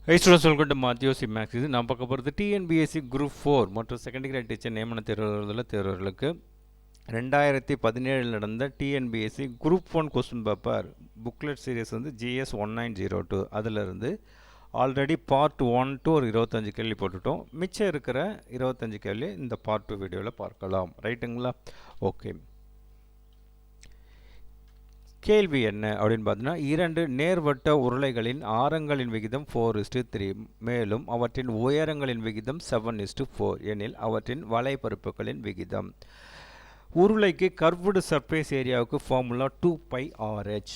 Hey students, welcome to Matthew C. Max. இது நான் பார்க்க போகிறது டிஎன்பிஎஸ்சி குரூப் 4 மற்றும் செகண்டரி கிரேட் டீச்சர் நியமன தேர்வர்களுக்கு 2017 நடந்த TNPSC group 1 question paper booklet series வந்து GS 1902 அதிலிருந்து ஆல்ரெடி பார்ட் 1 ஒரு 25 கேள்வி போட்டுட்டோம். மிச்சம் இருக்கிற 25 கேள்வி இந்த பார்ட் 2 வீடியோவில் பார்க்கலாம். ரைட்டுங்களா? ஓகே. கேள்வி என்ன அப்படின்னு பார்த்தீங்கன்னா, இரண்டு நேர்வட்ட உருளைகளின் ஆரங்களின் விகிதம் 4:3, மேலும் அவற்றின் உயரங்களின் விகிதம் 7:4 எனில் அவற்றின் வலைப்பரப்புகளின் விகிதம். உருளைக்கு கர்வ்டு சர்ஃபேஸ் ஏரியாவுக்கு ஃபார்முலா 2πRH.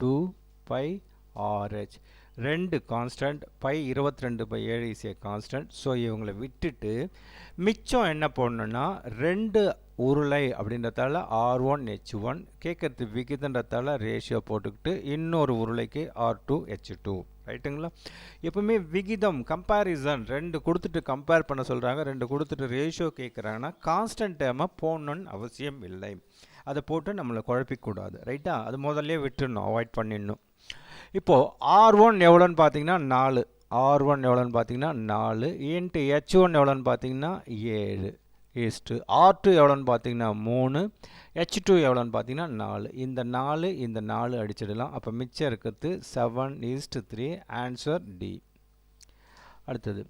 2πRH ரெண்டு constant, pi 22/7 is a constant. So இவங்களை விட்டுட்டு மிச்சம் என்ன பண்ணணும்னா, ரெண்டு உருளை அப்படின்றதால R1H1 கேட்கறது விகிதன்றதால ரேஷியோ போட்டுக்கிட்டு இன்னொரு உருளைக்கு R2H2. ரைட்டுங்களா? எப்பவுமே விகிதம் கம்பேரிசன் ரெண்டு கொடுத்துட்டு கம்பேர் பண்ண சொல்கிறாங்க, ரெண்டு கொடுத்துட்டு ரேஷியோ கேட்குறாங்கன்னா கான்ஸ்டன்ட் டேர்மை போடணுன்னு அவசியம் இல்லை. அதை போட்டு நம்மளை குழப்பிக்கூடாது. ரைட்டா? அது முதல்ல விட்டுடணும், அவாய்ட் பண்ணிடணும். இப்போது R1 எவ்வளோன்னு பார்த்தீங்கன்னா 4, R1 எவ்வளோன்னு பார்த்தீங்கன்னா 4 இன்ட்டு H1 எவ்வளோன்னு பார்த்தீங்கன்னா 7 ஈஸ்ட்டு R2 எவ்வளோன்னு பார்த்தீங்கன்னா 3, H2 எவ்வளோன்னு பார்த்தீங்கன்னா 4. இந்த 4 அடிச்சிடலாம். அப்போ மிச்சம் இருக்கிறது 7:3. Answer D. அடுத்தது,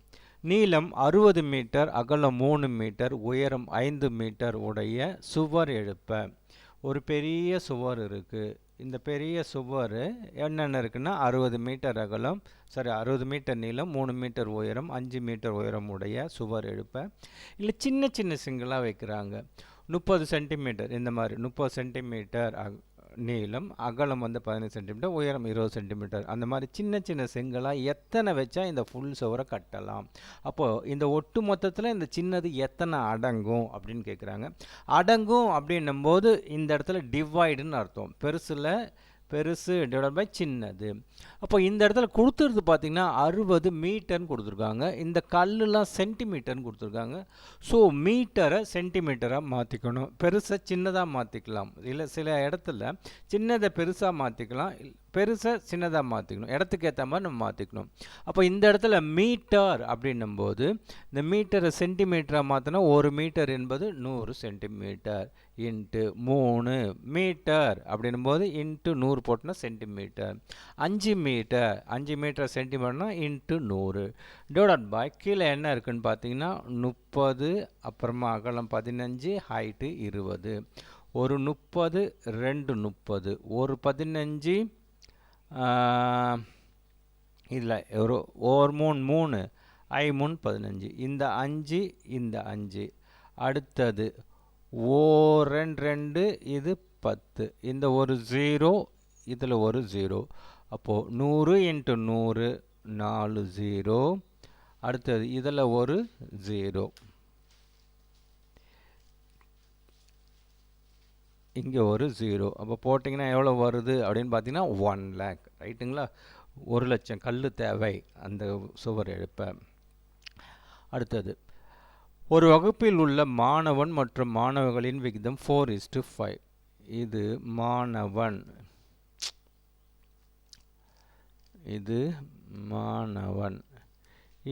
நீளம் 60 மீட்டர், அகலம் 3 மீட்டர், உயரம் 5 மீட்டர் உடைய சுவர் எழுப்ப. ஒரு பெரிய சுவர் இருக்குது. இந்த பெரிய சுவர் என்னென்ன இருக்குன்னா 60 மீட்டர் அகலம், 60 மீட்டர் நீளம், 3 மீட்டர் உயரம், 5 மீட்டர் உயரம் உடைய சுவர் எழுப்ப. இல்லை சின்ன சின்ன சிங்கிளாக வைக்கிறாங்க. 30 சென்டிமீட்டர், இந்த மாதிரி 30 சென்டிமீட்டர் நீளம், அகலம் வந்து 15 சென்டிமீட்டர், உயரம் 20 சென்டிமீட்டர். அந்த மாதிரி சின்ன சின்ன செங்கலாக எத்தனை வச்சா இந்த ஃபுல் சுவரை கட்டலாம்? அப்போது இந்த ஒட்டு மொத்தத்தில் இந்த சின்னது எத்தனை அடங்கும் அப்படின்னு கேட்குறாங்க. அடங்கும் அப்படின்னும்போது இந்த இடத்துல டிவைடுன்னு அர்த்தம். பெருசு டிவைட் பை சின்னது. அப்போ இந்த இடத்துல கொடுத்துருது பார்த்திங்கன்னா 60 மீட்டர்னு கொடுத்துருக்காங்க. இந்த கல்லுலாம் சென்டிமீட்டர்னு கொடுத்துருக்காங்க. ஸோ மீட்டரை சென்டிமீட்டராக மாற்றிக்கணும். பெருசை சின்னதாக மாற்றிக்கலாம். இல்லை சில இடத்துல சின்னதை பெருசாக மாற்றிக்கலாம், பெருசை சின்னதாக மாற்றிக்கணும். இடத்துக்கு ஏற்ற மாதிரி நம்ம மாற்றிக்கணும். அப்போ இந்த இடத்துல மீட்டர் அப்படின்னும்போது இந்த மீட்டரை சென்டிமீட்டராக மாற்றினா 1 மீட்டர் என்பது 100 சென்டிமீட்டர் இன்ட்டு 3 மீட்டர் அப்படின்னும்போது இன்ட்டு 100 போட்டோன்னா சென்டிமீட்டர். 5 மீட்டர் சென்டிமீட்டர்னா இன்ட்டு 100 டிவைட் பை கீழே என்ன இருக்குதுன்னு பார்த்தீங்கன்னா 30, அப்புறமா அகலம் 15, ஹைட்டு 20. ஒரு 30, 2 30, ஒரு 15, இதில் ஒரு 3 ஐ 3 15, இந்த 5 அடுத்தது 2 இது 10, இந்த ஒரு 0, இதில் ஒரு 0. அப்போது 100 இன்ட்டு 100 4 0. அடுத்தது இதில் ஒரு 0, இங்கே ஒரு 0. அப்போ போட்டிங்கன்னா எவ்வளோ வருது அப்படின்னு பார்த்தீங்கன்னா 1 lakh. ரைட்டுங்களா? 1 லட்சம் கல் தேவை அந்த சுவர் எழுப்ப. அடுத்தது, ஒரு வகுப்பில் உள்ள மாணவன் மற்றும் மாணவர்களின் விகிதம் 4:5. இது மாணவன், இது மாணவன்,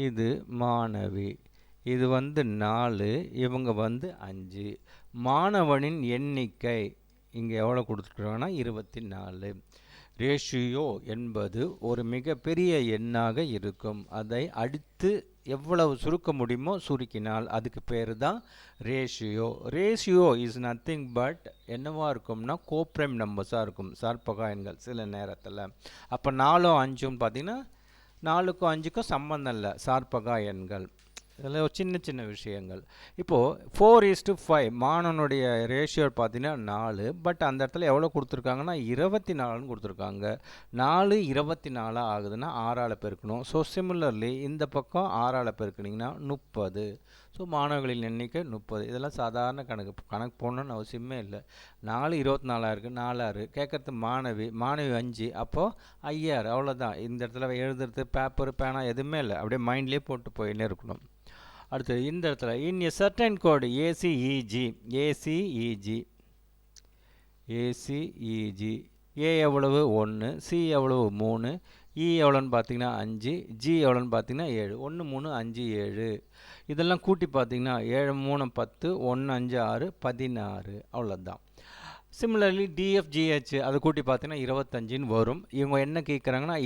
இது மாணவி. இது வந்து 4, இவங்க வந்து 5. மாணவனின் எண்ணிக்கை இங்கே எவ்வளோ கொடுத்துருக்காங்கன்னா 24. ரேஷியோ என்பது ஒரு மிகப்பெரிய எண்ணாக இருக்கும். அதை அடித்து எவ்வளவு சுருக்க முடியுமோ சுருக்கினால் அதுக்கு பேர் தான் ratio. Ratio is nothing but என்னவாக இருக்கும்னா கோப்ரைம் நம்பர்ஸாக இருக்கும், சார்பகா எண்கள் சில நேரத்தில். அப்போ 4ம் 5ம் பார்த்திங்கன்னா 4க்கும் 5க்கும் சம்பந்தம் இல்லை, சார்பகா எண்கள். இதில் சின்ன விஷயங்கள். இப்போது 4:5 மாணவனுடைய ரேஷியோ பார்த்தீங்கன்னா 4. பட் அந்த இடத்துல எவ்வளோ கொடுத்துருக்காங்கன்னா 24ன்னு கொடுத்துருக்காங்க. 4 24 ஆகுதுன்னா 6ஆல் பெருக்கணும். ஸோ சிமிலர்லி இந்த பக்கம் 6ஆல் பெருக்குனிங்கன்னா 30. ஸோ மாணவர்களின் எண்ணிக்கை 30. இதெல்லாம் சாதாரண கணக்கு போடணுன்னு அவசியமே இல்லை. 4 24 இருக்குது, 4 கேட்குறது மாணவி 5. அப்போது 5000. அவ்வளோதான். இந்த இடத்துல எழுதுறது பேப்பர் பேனா எதுவுமே இல்லை, அப்படியே மைண்ட்லேயே போட்டு போயின்னே இருக்கணும். அடுத்தது இந்த இடத்துல இன் எ சர்டன் கோடு ஏசிஇஜி ஏ எவ்வளவு 1, சி எவ்வளவு 3, இ எவ்வளோன்னு பார்த்தீங்கன்னா 5, ஜி எவ்வளோன்னு பார்த்தீங்கன்னா 7. 1 3 5 7 இதெல்லாம் கூட்டி பார்த்தீங்கன்னா 7 3 10, 1 5 6 16 அவ்வளோதான். சிமிலர்லி டிஎஃப்ஜிஹெச் அதை கூட்டி பார்த்தீங்கன்னா 25ன்னு வரும். இவங்க என்ன கேட்குறாங்கன்னா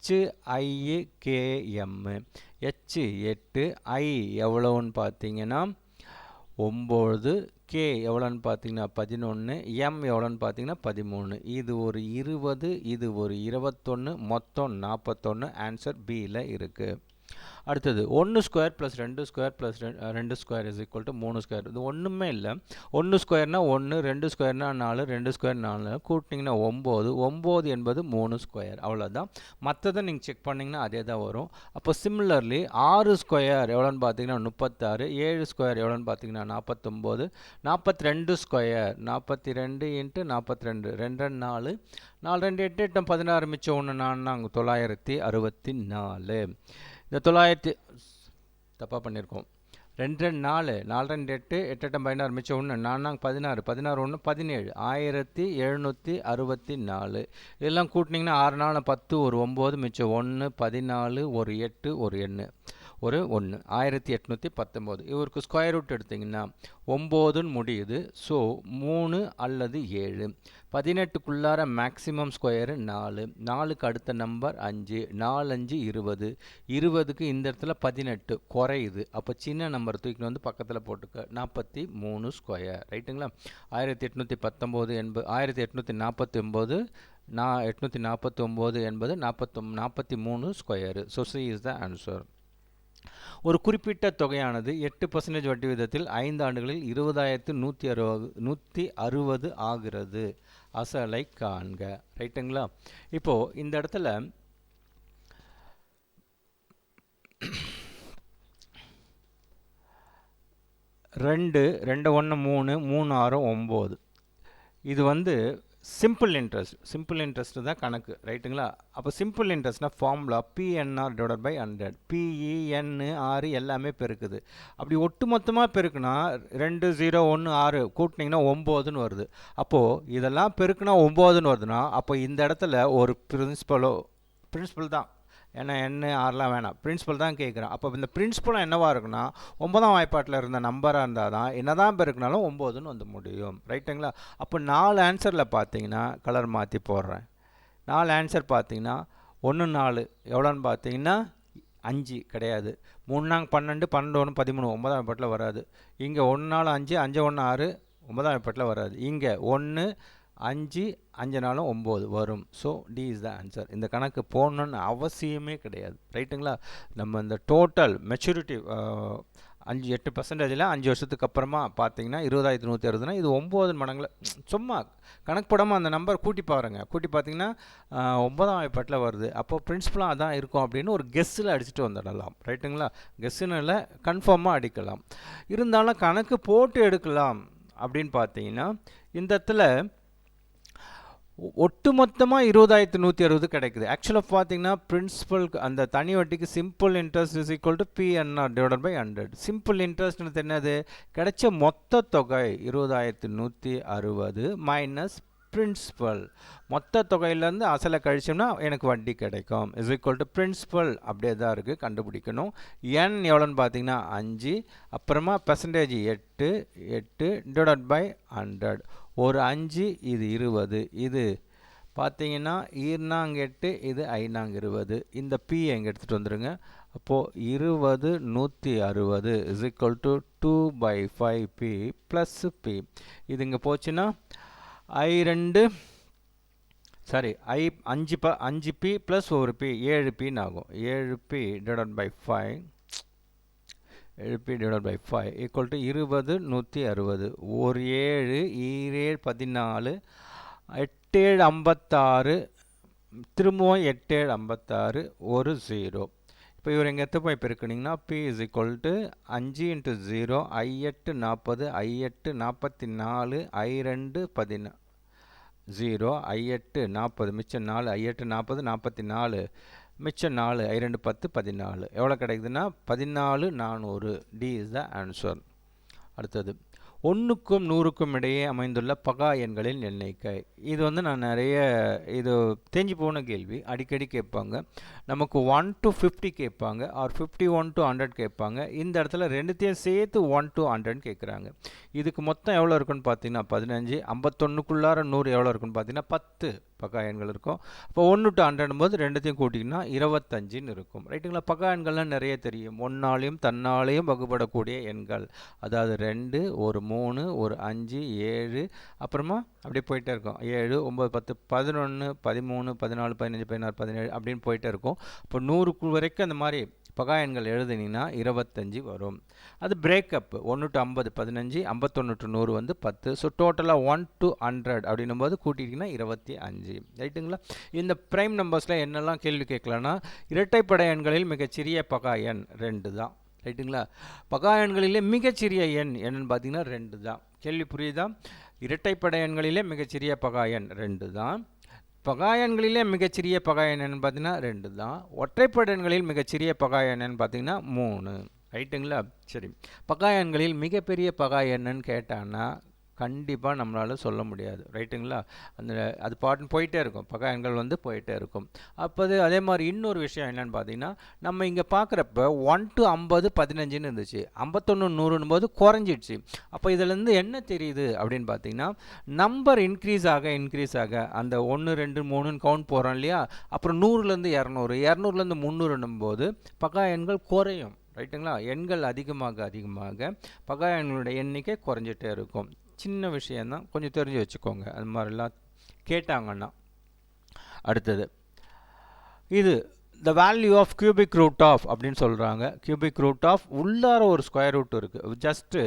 HIKM. H 8, I எவ்வளோன்னு பார்த்தீங்கன்னா 9, K எவ்வளோன்னு பார்த்தீங்கன்னா 11, M எவ்வளோன்னு பார்த்தீங்கன்னா 13. இது ஒரு 20, இது ஒரு 21, மொத்தம் 41. ஆன்சர் பியில் இருக்குது. அடுத்தது 1 square plus 2 square plus 2 square is equal to 3 square. இது ஒன்றுமே இல்லை. 1 ஸ்கொயர்னா 1, 2 ஸ்கொயர்னா 4, 2 ஸ்கொயர் 4, கூட்டிங்கன்னா 9. 9 என்பது 3 ஸ்கொயர். அவ்வளோதான். மற்றதை நீங்கள் செக் பண்ணிங்கன்னா அதே தான் வரும். அப்போ சிமிலர்லி 6 ஸ்கொயர் எவ்வளோன்னு பார்த்தீங்கன்னா 36, 7 ஸ்கொயர் எவ்வளோன்னு பார்த்தீங்கன்னா 49, 42 ஸ்கொயர் 42 இன்ட்டு 42, 2 4, 4 2 8 8 16, மிச்சம் 1 4 அங்கே 964. இந்த 900 தப்பாக பண்ணியிருக்கோம். 2 2 4, 4 2 8, 8 8 16, மிச்சம் 1 4 16, 16 1 17, 1764. இதெல்லாம் கூட்டினீங்கன்னா 6 4 10, ஒரு 9, மிச்சம் 1 14, ஒரு 8, ஒரு எண்ணு ஒரு 1, 1819. இவருக்கு ஸ்கொயர் ரூட் எடுத்திங்கன்னா 9ன்னு முடியுது. ஸோ 3 அல்லது 7. 18க்குள்ளார மேக்ஸிமம் ஸ்கொயரு 4. 4க்கு அடுத்த நம்பர் 5. 4 5 20. 20க்கு இந்த இடத்துல 18 குறையுது. அப்போ சின்ன நம்பர் தூக்கின்னு வந்து பக்கத்தில் போட்டுக்க. 43 ஸ்கொயர். ரைட்டுங்களா? 1819 என்பது 1849 849 என்பது 43 square. So C is the answer. ஒரு குறிப்பிட்ட தொகையானது 8% வட்டி விதத்தில் 5 ஆண்டுகளில் 20,160 ஆகிறது. அசலை காண்க. ரைட்டுங்களா? இப்போது இந்த இடத்துல 2 2 1 3 3 6 9. இது வந்து சிம்பிள் இன்ட்ரெஸ்ட் தான் கணக்கு. ரைட்டுங்களா? அப்போ சிம்பிள் இன்ட்ரெஸ்ட்னா formula PNR divided by 100. PENR எல்லாமே பெருக்குது. அப்படி ஒட்டு மொத்தமாக பெருக்குனா 2 0 1 6 கூட்டினீங்கன்னா 9ன்னு வருது. அப்போது இதெல்லாம் பெருக்குனா 9ன்னு வருதுன்னா அப்போ இந்த இடத்துல ஒரு பிரின்சிபல் தான். ஏன்னா என்ன ஆறுலாம் வேணாம், பிரின்சிபல் தான் கேட்குறேன். அப்போ இந்த பிரின்சிபலும் என்னவாக இருக்குன்னா 9ஆம் வாய்ப்பாட்டில் இருந்த நம்பராக இருந்தால் தான் என்ன தான் பெருக்குனாலும் 9ன்னு வந்து முடியும். ரைட்டுங்களா? அப்போ 4 ஆன்சரில் பார்த்தீங்கன்னா கலர் மாற்றி போடுறேன். 4 ஆன்சர் பார்த்தீங்கன்னா 1 4 எவ்வளோன்னு பார்த்தீங்கன்னா 5 கிடையாது. 3 4 12, 12 1 13 9ஆம் வாய்ப்பாட்டில் வராது. இங்கே 1 4 5, 5 1 6 9ஆம் வாய்ப்பாட்டில் வராது. இங்கே 1 5 5 4 9 வரும். So D is the answer. இந்த கணக்கு போடணுன்னு அவசியமே கிடையாது. ரைட்டுங்களா? நம்ம இந்த டோட்டல் மெச்சூரிட்டி 8%, 5 வருஷத்துக்கு அப்புறமா பார்த்தீங்கன்னா 20,160னா இது 9 மடங்கில் சும்மா கணக்கு போடாமல் அந்த நம்பர் கூட்டி பாருங்க. கூட்டி பார்த்தீங்கன்னா 9ஆம் வாய்ப்பாட்டில் வருது. அப்போது பிரின்சிபலாக அதான் இருக்கும் அப்படின்னு ஒரு கெஸ்ஸில் அடிச்சுட்டு வந்துடலாம். ரைட்டுங்களா? கெஸ்ஸுன்னு இல்லை, கன்ஃபார்மாக அடிக்கலாம். இருந்தாலும் கணக்கு போட்டு எடுக்கலாம் அப்படின்னு பார்த்தீங்கன்னா இந்த இடத்துல ஒட்டுமொத்தமாக 20,160 கிடைக்குது. ஆக்சுவலாக பார்த்தீங்கன்னா பிரின்சிபல் அந்த தனி வட்டிக்கு simple interest is equal to PNR divided by 100. Simple இன்ட்ரெஸ்ட்னு என்னது? கிடைச்ச மொத்த தொகை 20,160 மைனஸ் பிரின்சிபல். மொத்த தொகையிலேருந்து அசலை கழிச்சோம்னா எனக்கு வட்டி கிடைக்கும். இஸ் ஈக்குவல் டு பிரின்சிபல் அப்படியே தான் இருக்குது, கண்டுபிடிக்கணும். n எவ்வளோன்னு பார்த்தீங்கன்னா 5, அப்புறமா பெர்சன்டேஜ் 8 டிவைடட் பை 100. ஒரு 5 இது 20. இது பார்த்தீங்கன்னா 8 இது 20. இந்த P எங்கே எடுத்துகிட்டு வந்துடுங்க. அப்போது 20,160 is equal to 2/5P plus P. இது இங்கே போச்சுன்னா I2 சாரி I5P ப்ளஸ் ஒரு P 7Pன்னு ஆகும். 7P divided by 5 7P divided by 5 equal to 20,160. ஒரு 7 7 14 8 7 56 திரும்பவும் 8 7 56 ஒரு 0. இப்போ இவர் எங்கே எத்து போய் பெருக்குனிங்கன்னா P is equal to 5 × 0 I8 40 I8 44 I2 16 0 I8 40 மிச்சம் 4 I8 40 44 மிச்சம் 4 I2 10 14 எவ்வளோ கிடைக்குதுன்னா 14,400. D is the answer. அடுத்தது 1க்கும் 100க்கும் இடையே அமைந்துள்ள பகா எண்களின் எண்ணிக்கை. இது வந்து நான் நிறைய இது தெரிஞ்சு போன கேள்வி, அடிக்கடி கேட்பாங்க. நமக்கு 1 to 50 கேட்பாங்க, ஆர் 51 to 100 கேட்பாங்க. இந்த இடத்துல ரெண்டுத்தையும் சேர்த்து 1 to 100 கேட்குறாங்க. இதுக்கு மொத்தம் எவ்வளோ இருக்குன்னு பார்த்தீங்கன்னா 15, 51க்குள்ளார 100 எவ்வளோ இருக்குன்னு பார்த்தீங்கன்னா 10 பகா எண்கள் இருக்கும். இப்போ 1 to 100 போது ரெண்டுத்தையும் கூட்டிங்கன்னா 25ன்னு இருக்கும். ரைட்டுங்களா? பகா எண்கள்லாம் நிறைய தெரியும். ஒன்னாலையும் தன்னாலையும் வகுப்படக்கூடிய எண்கள், அதாவது 2, ஒரு 3, ஒரு 5, 7, அப்புறமா அப்படியே போயிட்டே இருக்கும். 7, 9, 10, 11, 13, 14, 15, 16, 17 அப்படின்னு போயிட்டே இருக்கும். இப்போ 100 வரைக்கும் அந்த மாதிரி பகா எண்கள் எழுதுனீங்கன்னா 25 வரும். அது பிரேக்கப் 1 to 50 15, 51 to 100 வந்து 10. ஸோ டோட்டலாக 1 to 100 அப்படின்னும் போது கூட்டிட்டிங்கன்னா 25. ரைட்டுங்களா? இந்த ப்ரைம் நம்பர்ஸில் என்னெல்லாம் கேள்வி கேட்கலான்னா, இரட்டைப்படை எண்களில் மிகச்சிறிய பகா எண் 2 தான். ரைட்டுங்களா? பகா எண்களிலே மிகச்சிறிய எண் என்னன்னு பார்த்தீங்கன்னா 2 தான். கேள்வி புரியுதா? இரட்டைப்படை எண்களிலே மிகச்சிறிய பகா எண் 2 தான். பகா எண்களிலே மிகச்சிறிய பகா எண்ணுன்னு பார்த்தீங்கன்னா 2 தான். ஒற்றைப்படை எண்களில் மிகச்சிறிய பகா எண்ணுன்னு பார்த்தீங்கன்னா 3. ரைட்டுங்களா? சரி, பகா எண்களில் மிகப்பெரிய பகா எண்ணுன்னு கேட்டான்னா கண்டிப்பாக நம்மளால் சொல்ல முடியாது. ரைட்டுங்களா? அது பாட்டுன்னு போயிட்டே இருக்கும். பகா எண்கள் வந்து போயிட்டே இருக்கும். அப்போது அதே மாதிரி இன்னொரு விஷயம் என்னென்னு பார்த்தீங்கன்னா, நம்ம இங்கே பார்க்குறப்ப 1 to 50 15ன்னு இருந்துச்சு, 51 100ன்னும் போது குறைஞ்சிடுச்சு. அப்போ இதிலேருந்து என்ன தெரியுது அப்படின்னு பார்த்தீங்கன்னா, நம்பர் இன்க்ரீஸ் ஆக அந்த 1 2 3ன்னு கவுண்ட் போகிறோம் இல்லையா? அப்புறம் 100லேருந்து 200 200லேருந்து 300ன்னும் போது பகா எண்கள் குறையும். ரைட்டுங்களா? எண்கள் அதிகமாக பகா எண்களுடைய எண்ணிக்கை குறைஞ்சிட்டே இருக்கும். சின்ன விஷயந்தான், கொஞ்சம் தெரிஞ்சு வச்சுக்கோங்க அது மாதிரிலாம் கேட்டாங்கன்னா. அடுத்தது இது the value of cubic root of அப்படின்னு சொல்கிறாங்க. cubic root of உள்ளார ஒரு ஸ்கொயர் ரூட் இருக்குது. ஜஸ்ட்டு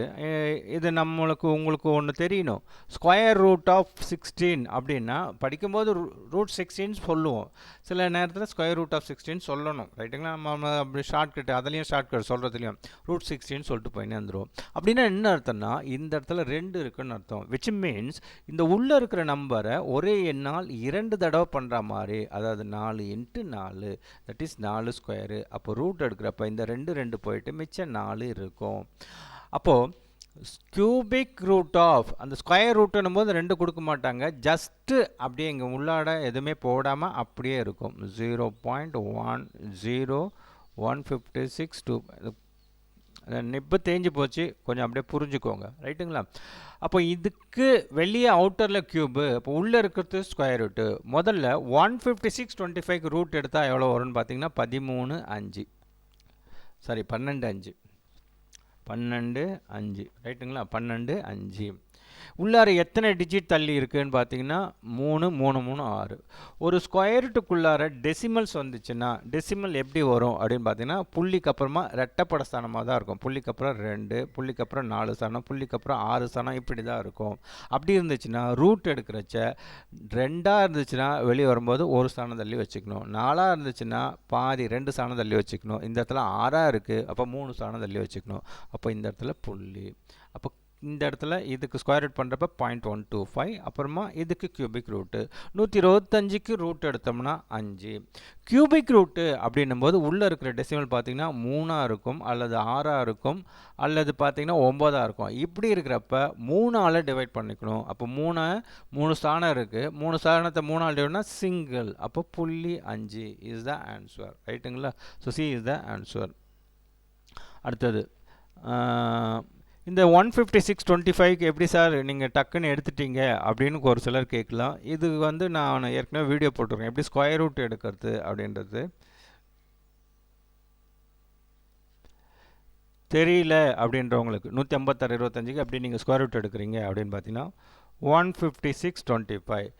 இது நம்மளுக்கு உங்களுக்கு ஒன்று தெரியணும். ஸ்கொயர் ரூட் ஆஃப் 16 அப்படின்னா படிக்கும்போது ரூட் 16 சொல்லுவோம். சில நேரத்தில் ஸ்கொயர் ரூட் ஆஃப் 16 சொல்லணும். ரைட்டுங்களா? நம்ம அப்படி ஷார்ட்கட், அதுலேயும் ஷார்ட்கட் சொல்கிறதுலையும் ரூட் 16 சொல்லிட்டு போயினே வந்துடுவோம். அப்படின்னா என்ன அர்த்தம்னா, இந்த இடத்துல 2 இருக்குன்னு அர்த்தம். விச் மீன்ஸ் இந்த உள்ளே இருக்கிற நம்பரை ஒரே எண்ணால் 2 தடவை பண்ணுற மாதிரி, அதாவது 4 × 4, தட் இஸ் 4 ஸ்கொயரு. அப்போ ரூட் எடுக்கிறப்ப இந்த 2 போயிட்டு மிச்சம் 4 இருக்கும். அப்போது கியூபிக் ரூட் ஆஃப் அந்த ஸ்கொயர் ரூட்டுன்னும் போது 2 கொடுக்க மாட்டாங்க, ஜஸ்ட்டு அப்படியே இங்கே உள்ளாட எதுவுமே போடாமல் அப்படியே இருக்கும். 0.10156 2 நிப்பு தேஞ்சு போச்சு, கொஞ்சம் அப்படியே புரிஞ்சுக்கோங்க. ரைட்டுங்களா? அப்போ இதுக்கு வெளியே அவுட்டரில் க்யூபு, இப்போ உள்ளே இருக்கிறது ஸ்கொயர் ரூட்டு. முதல்ல 156.25 ரூட் எடுத்தால் எவ்வளோ வரும்னு பார்த்தீங்கன்னா 13 5, சாரி 12 5. ரைட்டுங்களா? 12 5. உள்ளார எத்தனை டிஜிட் தள்ளி இருக்குதுன்னு பார்த்தீங்கன்னா 3 3 3 6. ஒரு ஸ்கொயர்ட்டுக்குள்ளார டெசிமல்ஸ் வந்துச்சுன்னா டெசிமல் எப்படி வரும் அப்படின்னு பார்த்தீங்கன்னா, புள்ளிக்கு அப்புறமா ரெட்டப்பட ஸ்தானமாக தான் இருக்கும். புள்ளிக்கு அப்புறம் 2, புள்ளிக்கு அப்புறம் 4 ஸ்தானம், புள்ளிக்கு அப்புறம் 6 ஸ்தானம், இப்படி தான் இருக்கும். அப்படி இருந்துச்சுன்னா ரூட் எடுக்கிறச்ச 2ஆக இருந்துச்சுன்னா வெளியே வரும்போது ஒரு ஸ்தானம் தள்ளி வச்சுக்கணும். 4ஆக இருந்துச்சுன்னா பாதி 2 ஸ்தானம் தள்ளி வச்சுக்கணும். இந்த இடத்துல 6ஆக இருக்குது, அப்போ 3 ஸ்தானம் தள்ளி வச்சுக்கணும். அப்போ இந்த இடத்துல புள்ளி. அப்போ இந்த இடத்துல இதுக்கு ஸ்கொயர் ரூட் பண்ணுறப்ப 0.125. அப்புறமா இதுக்கு கியூபிக் ரூட்டு 125க்கு ரூட் எடுத்தோம்னா 5. கியூபிக் ரூட்டு அப்படின்னும் போது உள்ளே இருக்கிற டெசிமல் பார்த்திங்கன்னா 3ஆக இருக்கும், அல்லது 6ஆக இருக்கும், அல்லது பார்த்திங்கன்னா 9ஆக இருக்கும். இப்படி இருக்கிறப்ப 3ஆல் டிவைட் பண்ணிக்கணும். அப்போ 3 ஸ்தானம் இருக்குது, 3 ஸ்தானத்தை 3ஆல் டிவைட்னா சிங்கிள். அப்போ 0.5 இஸ் த ஆன்சர். ரைட்டுங்களா? So C is the answer. அடுத்தது இந்த 156.25க்கு எப்படி சார் நீங்கள் டக்குன்னு எடுத்துட்டீங்க அப்படின்னு ஒரு சிலர் கேட்கலாம். இது வந்து நான் ஏற்கனவே வீடியோ போட்டிருக்கேன், எப்படி ஸ்கொயர் ரூட் எடுக்கிறது அப்படின்றது. தெரியல அப்படின்றவங்களுக்கு 156.25க்கு எப்படி நீங்கள் ஸ்கொயர் ரூட் எடுக்கிறீங்க அப்படின்னு பார்த்தீங்கன்னா 156.25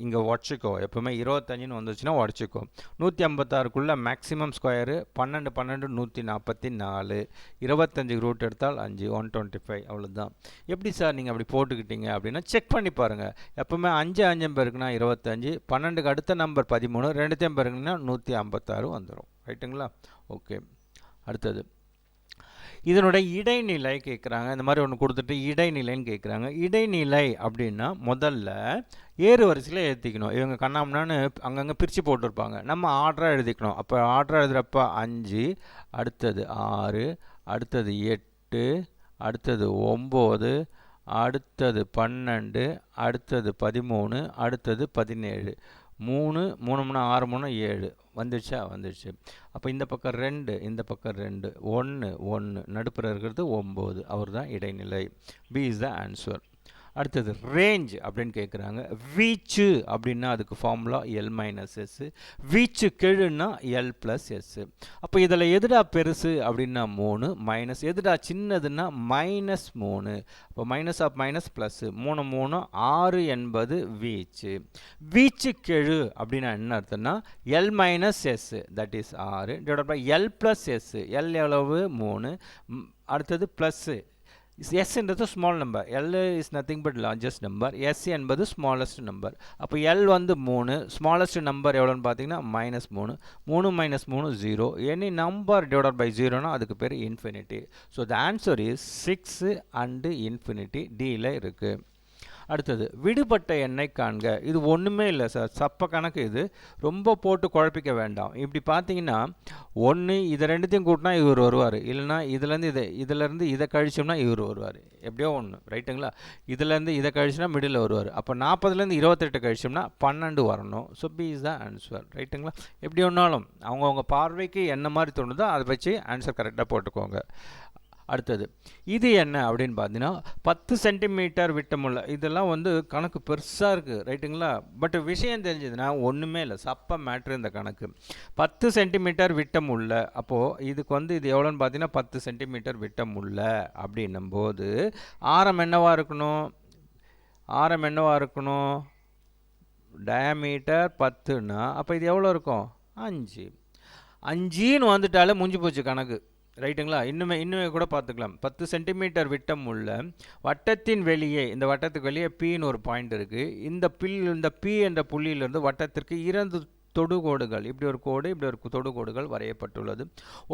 இங்கே உடச்சிக்கோ. எப்போவுமே 25ன்னு வந்துச்சுன்னா உடச்சிக்கோ. 156க்குள்ளே மேக்ஸிமம் ஸ்கொயரு 12 12 144. 25 ரூட் எடுத்தால் 5 125. அவ்வளோதான். எப்படி சார் நீங்கள் அப்படி போட்டுக்கிட்டீங்க அப்படின்னா செக் பண்ணி பாருங்கள். எப்போவுமே 5 5 பேருக்குன்னா 25, 12க்கு அடுத்த நம்பர் 13, 2 பேருக்குன்னா 156 வந்துடும். ரைட்டுங்களா? ஓகே. அடுத்தது இதனுடைய இடைநிலை கேட்குறாங்க. இந்த மாதிரி ஒன்று கொடுத்துட்டு இடைநிலைன்னு கேட்குறாங்க. இடைநிலை அப்படின்னா முதல்ல ஏறு வரிசையில் ஏற்றிக்கணும். இவங்க கண்ணாமண்ணான்னு அங்கங்கே பிரித்து போட்டிருப்பாங்க, நம்ம ஆர்டராக எழுதிக்கணும். அப்போ ஆர்டராக எழுதுகிறப்ப 5, அடுத்தது 6, அடுத்தது 8, அடுத்தது 9, அடுத்தது 12, அடுத்தது 13, அடுத்தது 17. 3 3 3 6 3 7 வந்துடுச்சா? வந்துடுச்சு. அப்போ இந்த பக்கம் 2, இந்த பக்கம் 2, 1 1, நடுப்புற இருக்கிறது 9. அவர் தான் இடைநிலை. B is the answer. அடுத்தது ரேஞ்ச் அப்படின்னு கேட்குறாங்க. வீச்சு அப்படின்னா அதுக்கு ஃபார்முலா எல் மைனஸ் எஸ். வீச்சு கெழுன்னா எல் ப்ளஸ் எஸ். அப்போ இதில் எதுடா பெருசு அப்படின்னா 3, மைனஸ் எதுடா சின்னதுன்னா -3. அப்போ மைனஸ் ஆஃப் மைனஸ் ப்ளஸ் 3 3 6 என்பது வீச்சு. வீச்சு கெழு அப்படின்னா என்ன அர்த்தம்னா L minus S, that is 6 divide by L plus S. எல் எவ்வளவு 3, அடுத்தது ப்ளஸ்ஸு S என்றது small number, L is nothing but largest number, S என்பது ஸ்மாலஸ்ட் நம்பர். அப்போ L வந்து 3, ஸ்மாலஸ்ட் நம்பர் எவ்வளோன்னு பார்த்தீங்கன்னா -3. 3 - 3 0. எனி நம்பர் டிவைடட் பை 0னா அதுக்கு பேர் infinity. So the answer is 6 and infinity, டியில் இருக்குது. அடுத்தது விடுபட்ட எண்ணை காண்க. இது ஒன்றுமே இல்லை சார், சப்ப கணக்கு. இது ரொம்ப போட்டு குழப்பிக்க வேண்டாம். இப்படி பார்த்தீங்கன்னா 1 இதை ரெண்டுத்தையும் கூட்டினா இவர் வருவார், இல்லைனா இதிலேருந்து இதை கழிச்சோம்னா இவர் வருவார். எப்படியோ ஒன்று, ரைட்டுங்களா? இதிலேருந்து இதை கழிச்சுனா மிடில் வருவார். அப்போ 40லேருந்து 28 கழிச்சோம்னா 12 வரணும். So B is the answer, ரைட்டுங்களா? எப்படி ஒன்றாலும் அவங்கவுங்க பார்வைக்கு என்ன மாதிரி தோணுதோ அதை வச்சு ஆன்சர் கரெக்டாக போட்டுக்கோங்க. அடுத்தது இது என்ன அப்படின்னு பார்த்தீங்கன்னா 10 சென்டிமீட்டர் விட்டமுள்ள. இதெல்லாம் வந்து கணக்கு பெருசாக இருக்குது, ரைட்டுங்களா? பட் விஷயம் தெரிஞ்சதுன்னா ஒன்றுமே இல்லை, சப்ப மேட்ரு இந்த கணக்கு. 10 சென்டிமீட்டர் விட்டமுள்ள. அப்போது இதுக்கு வந்து இது எவ்வளோன்னு பார்த்தீங்கன்னா 10 சென்டிமீட்டர் விட்டமுள்ள அப்படின்னும் போது ஆரம் என்னவாக இருக்கணும்? ஆரம் என்னவாக இருக்கணும்? டயாமீட்டர் 10ன்னா அப்போ இது எவ்வளோ இருக்கும்? 5. 5ன்னு வந்துட்டாலே முடிஞ்சு போச்சு கணக்கு, ரைட்டுங்களா? இன்னுமே கூட பார்த்துக்கலாம். 10 சென்டிமீட்டர் விட்டம் உள்ள வட்டத்தின் வெளியே, இந்த வட்டத்துக்கு வெளியே Pன்னு ஒரு பாயிண்ட் இருக்குது. இந்த P என்ற புள்ளியிலிருந்து வட்டத்திற்கு 2 தொடுகோடுகள், இப்படி ஒரு கோடு, இப்படி ஒரு தொடுகோடுகள் வரையப்பட்டுள்ளது.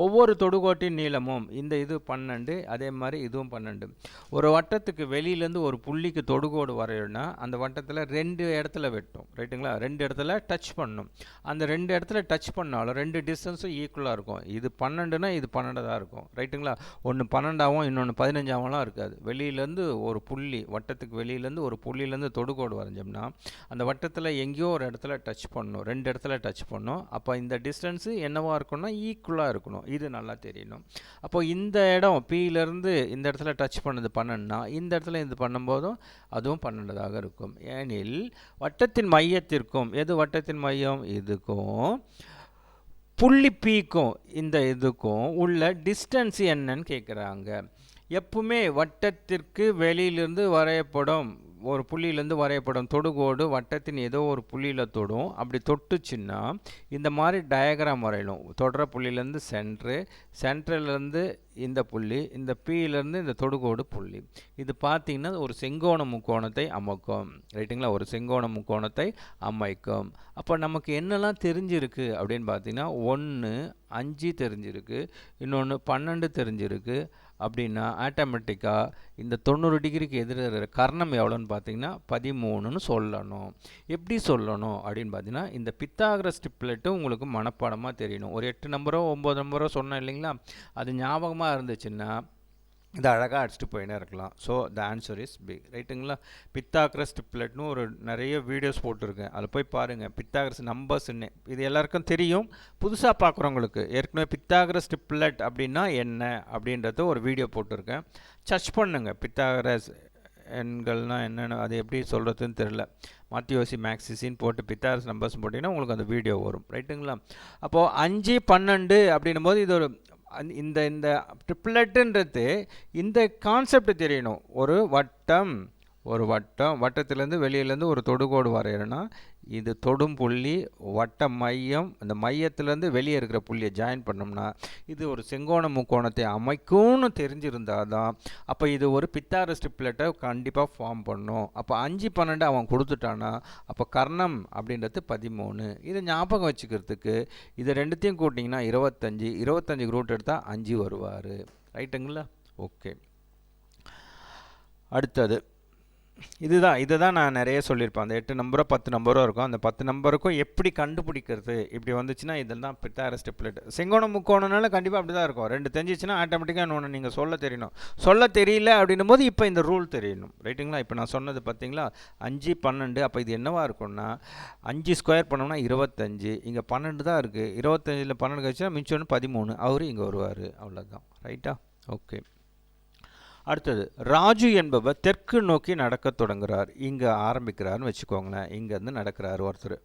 ஒவ்வொரு தொடுகோட்டின் நீளமும் இது 12, அதே மாதிரி இதுவும் 12. ஒரு வட்டத்துக்கு வெளியிலேருந்து ஒரு புள்ளிக்கு தொடுகோடு வரையணும்னா அந்த வட்டத்தில் 2 இடத்துல வெட்டும், ரைட்டுங்களா? 2 இடத்துல டச் பண்ணணும். அந்த 2 இடத்துல டச் பண்ணாலும் 2 டிஸ்டன்ஸும் ஈக்குவலாக இருக்கும். இது 12னா இது 12 தான் இருக்கும், ரைட்டுங்களா? ஒன்று 12ஆகவும் இன்னொன்று 15ஆகலாம் இருக்காது. வெளியிலேருந்து ஒரு புள்ளி, வட்டத்துக்கு வெளியிலேருந்து ஒரு புள்ளியிலேருந்து தொடுகோடு வரைஞ்சோம்னா அந்த வட்டத்தில் எங்கேயோ ஒரு இடத்துல டச் பண்ணணும், 2 இடத்துல டச் பண்ணோம். அப்போ இந்த டிஸ்டன்ஸு என்னவாக இருக்கணும்னா ஈக்குவலாக இருக்கணும். இது நல்லா தெரியணும். அப்போ இந்த இடம் Pயிலேருந்து இந்த இடத்துல டச் பண்ணது 12னா இந்த இடத்துல இது பண்ணும்போதும் அதுவும் 12ஆக இருக்கும். ஏனில் வட்டத்தின் மையத்திற்கும், எது வட்டத்தின் மையம்? இதுக்கும் புள்ளி Pக்கும் இதுக்கும் உள்ள டிஸ்டன்ஸ் என்னன்னு கேட்குறாங்க. எப்பவுமே வட்டத்திற்கு வெளியிலிருந்து வரையப்படும் ஒரு புள்ளியிலேருந்து வரையப்படும் தொடுகோடு வட்டத்தின் ஏதோ ஒரு புள்ளியில் தொடும். அப்படி தொட்டுச்சுன்னா இந்த மாதிரி டயக்ராம் வரையணும். தொடர புள்ளியிலேருந்து சென்ட்ரலேருந்து இந்த புள்ளி, இந்த Pயிலேருந்து இந்த தொடுகோடு புள்ளி. இது பார்த்திங்கன்னா ஒரு செங்கோண முக்கோணத்தை அமைக்கும், ரைட்டுங்களா? ஒரு செங்கோண முக்கோணத்தை அமைக்கும். அப்போ நமக்கு என்னெல்லாம் தெரிஞ்சிருக்கு அப்படின்னு பார்த்தீங்கன்னா 1 5 தெரிஞ்சிருக்கு, இன்னொன்று 12 தெரிஞ்சிருக்கு. அப்படின்னா ஆட்டோமேட்டிக்காக இந்த 90 டிகிரிக்கு எதிர கர்ணம் எவ்வளோன்னு பார்த்தீங்கன்னா 13ன்னு சொல்லணும். எப்படி சொல்லணும் அப்படின்னு பார்த்தீங்கன்னா இந்த பித்தாகரஸ் ட்ரிப்ளெட்டும் உங்களுக்கு மனப்பாடமாக தெரியணும். ஒரு 8 நம்பரோ 9 நம்பரோ சொன்னேன் இல்லைங்களா? அது ஞாபகமாக இருந்துச்சுன்னா இது அழகாக அடிச்சுட்டு போயினே இருக்கலாம். So the answer is B, ரைட்டுங்களா? பித்தாகரஸ் ட்ரிப்ளெட்னு ஒரு நிறைய வீடியோஸ் போட்டிருக்கேன், அதில் போய் பாருங்கள். பித்தாகரஸ் நம்பர்ஸ்ன்னு இது எல்லாருக்கும் தெரியும். புதுசாக பார்க்குறவங்களுக்கு ஏற்கனவே பித்தாகரஸ் ட்ரிப்ளெட் அப்படின்னா என்ன அப்படின்றத ஒரு வீடியோ போட்டிருக்கேன், சர்ச் பண்ணுங்க. பித்தாகரஸ் எண்கள்னால் என்னென்ன, அது எப்படி சொல்கிறதுன்னு தெரில. மாத்தியோசி மேக்ஸிசின்னு போட்டு பித்தாகரஸ் நம்பர்ஸ் போட்டிங்கன்னா உங்களுக்கு அந்த வீடியோ வரும், ரைட்டுங்களா? அப்போது 5 12 அப்படின்னும் போது இது ஒரு இந்த ட்ரிப்ளெட்டுன்றது இந்த கான்செப்ட் தெரியணும். ஒரு வட்டத்திலேருந்து வெளியிலேருந்து ஒரு தொடுகோடு வரையணும்னா இது தொடும் புள்ளி, வட்ட மையம், அந்த மையத்திலேருந்து வெளியே இருக்கிற புள்ளியை ஜாயின் பண்ணோம்னா இது ஒரு செங்கோண முக்கோணத்தை அமைக்கும்னு தெரிஞ்சிருந்தால் தான் அப்போ இது ஒரு பித்தாகரஸ் ட்ரிப்ளெட்டை கண்டிப்பாக ஃபார்ம் பண்ணும். அப்போ 5 12 அவன் கொடுத்துட்டானா அப்போ கர்ணம் அப்படின்றது 13. இதை ஞாபகம் வச்சுக்கிறதுக்கு இது ரெண்டுத்தையும் கூட்டிங்கன்னா 25, 25 ரூட் எடுத்தால் 5 வருவார், ரைட்டுங்களா? ஓகே. அடுத்தது இதுதான் நான் நிறைய சொல்லியிருப்பேன். அந்த 8 நம்பரோ 10 நம்பரோ இருக்கும். அந்த 10 நம்பருக்கும் எப்படி கண்டுபிடிக்கிறது இப்படி வந்துச்சுன்னா இதெல்லாம் பித்தாகரஸ் ட்ரிப்ளெட். செங்கோணம் முக்கோணம்னால கண்டிப்பாக அப்படி தான் இருக்கும். 2 தெரிஞ்சிச்சுன்னா ஆட்டோமேட்டிக்காக இன்னொன்று நீங்கள் சொல்ல தெரியணும். சொல்ல தெரியல அப்படின்னும் போது இப்போ இந்த ரூல் தெரியணும். ரைட்டுங்களா? இப்போ நான் சொன்னது பார்த்தீங்களா 5 12. அப்போ இது என்னவா இருக்கும்னா 5 ஸ்கொயர் பண்ணோம்னா 25. இங்கே 12 தான் இருக்குது. 25ல் 12 கழிச்சுன்னா மிச்சம் 13. அவரு இங்கே வருவார். அவ்வளோதான். ரைட்டா? ஓகே. அடுத்தது ராஜு என்பவர் தெற்கு நோக்கி நடக்க தொடங்குறார். இங்கே ஆரம்பிக்கிறார்னு வச்சுக்கோங்களேன். இங்கேருந்து நடக்கிறார் ஒருத்தர்.